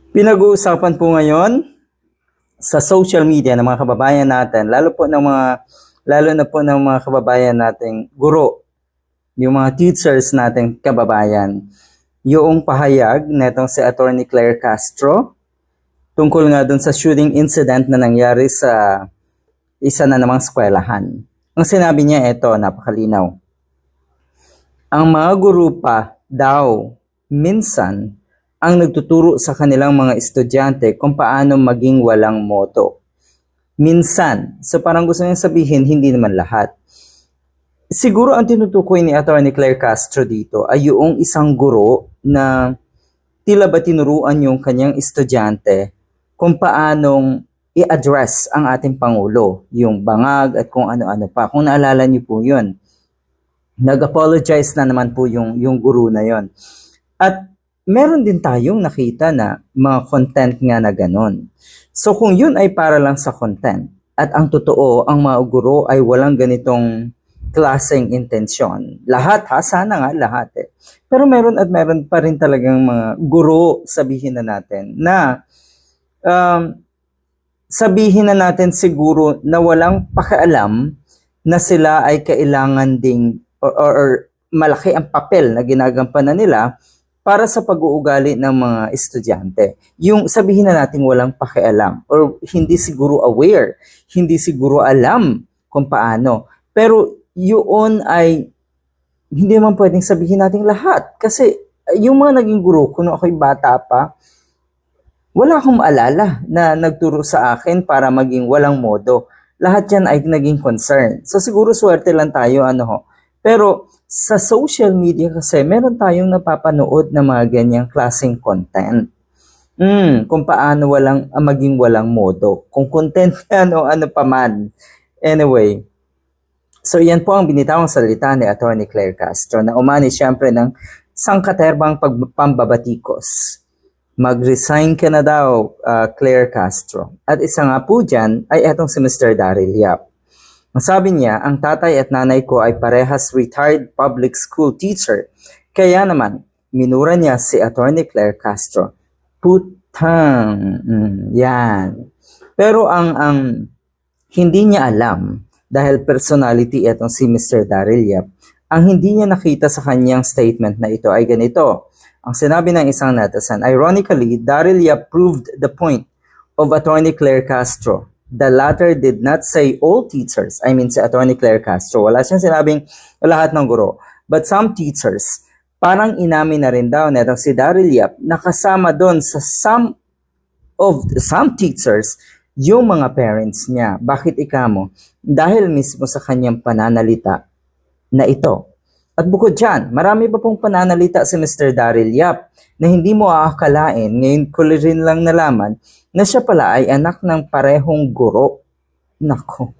Pinag-uusapan po ngayon sa social media ng mga kababayan natin, lalo na po ng mga kababayan nating guro, yung mga teachers nating kababayan. Yung pahayag netong si Attorney Claire Castro tungkol nga dun sa shooting incident na nangyari sa isa na namang eskwelahan. Ang sinabi niya ito, napakalinaw. Ang mga guro pa daw minsan ang nagtuturo sa kanilang mga estudyante kung paano maging walang moto. Minsan. So parang gusto niyang sabihin, hindi naman lahat. Siguro ang tinutukoy ni Attorney Claire Castro dito ay yung isang guro na tila ba tinuruan yung kanyang estudyante kung paanong i-address ang ating Pangulo, yung bangag at kung ano-ano pa. Kung naalala niyo po yun, nag-apologize na naman po yung guro na yon. At meron din tayong nakita na mga content nga na ganon. So kung yun ay para lang sa content, at ang totoo, ang mga guro ay walang ganitong klaseng intensyon. Lahat ha, sana nga lahat eh. Pero meron pa rin talagang mga guro, sabihin na natin, na sabihin na natin siguro na walang pakialam na sila ay kailangan ding or malaki ang papel na ginagampanan nila para sa pag-uugali ng mga estudyante. Yung sabihin na natin walang pakialam or hindi siguro aware, hindi siguro alam kung paano. Pero yun ay hindi man pwedeng sabihin natin lahat. Kasi yung mga naging guro ko nung ako'y bata pa, wala akong maalala na nagturo sa akin para maging walang modo. Lahat yan ay naging concern. So siguro swerte lang tayo, Pero sa social media kasi, meron tayong napapanood na mga ganyang klaseng content. Kung paano maging walang modo. Kung content yan o ano pa man. Anyway, so yan po ang binitawang salita ni Attorney Claire Castro na umani siyempre ng sangkaterbang pambabatikos. Mag-resign ka na daw, Claire Castro. At isa nga po dyan ay etong si Mr. Daryl Yap. Ang sabi niya, ang tatay at nanay ko ay parehas retired public school teacher. Kaya naman, minura niya si Attorney Claire Castro. Putang, yan. Pero ang hindi niya alam, dahil personality itong si Mr. Daryl Yap, ang hindi niya nakita sa kanyang statement na ito ay ganito. Ang sinabi ng isang netizen, ironically, Daryl Yap proved the point of Attorney Claire Castro. The latter did not say all teachers, I mean si Attorney Claire Castro, wala siyang sinabing lahat ng guro. But some teachers, parang inamin na rin daw netong si Daryl Yap, nakasama doon sa some teachers, yung mga parents niya. Bakit ikamo? Dahil mismo sa kanyang pananalita na ito. At bukod dyan, marami pa pong pananalita si Mr. Daryl Yap na hindi mo aakalain, ngayon ko rin lang nalaman na siya pala ay anak ng parehong guro. Nako.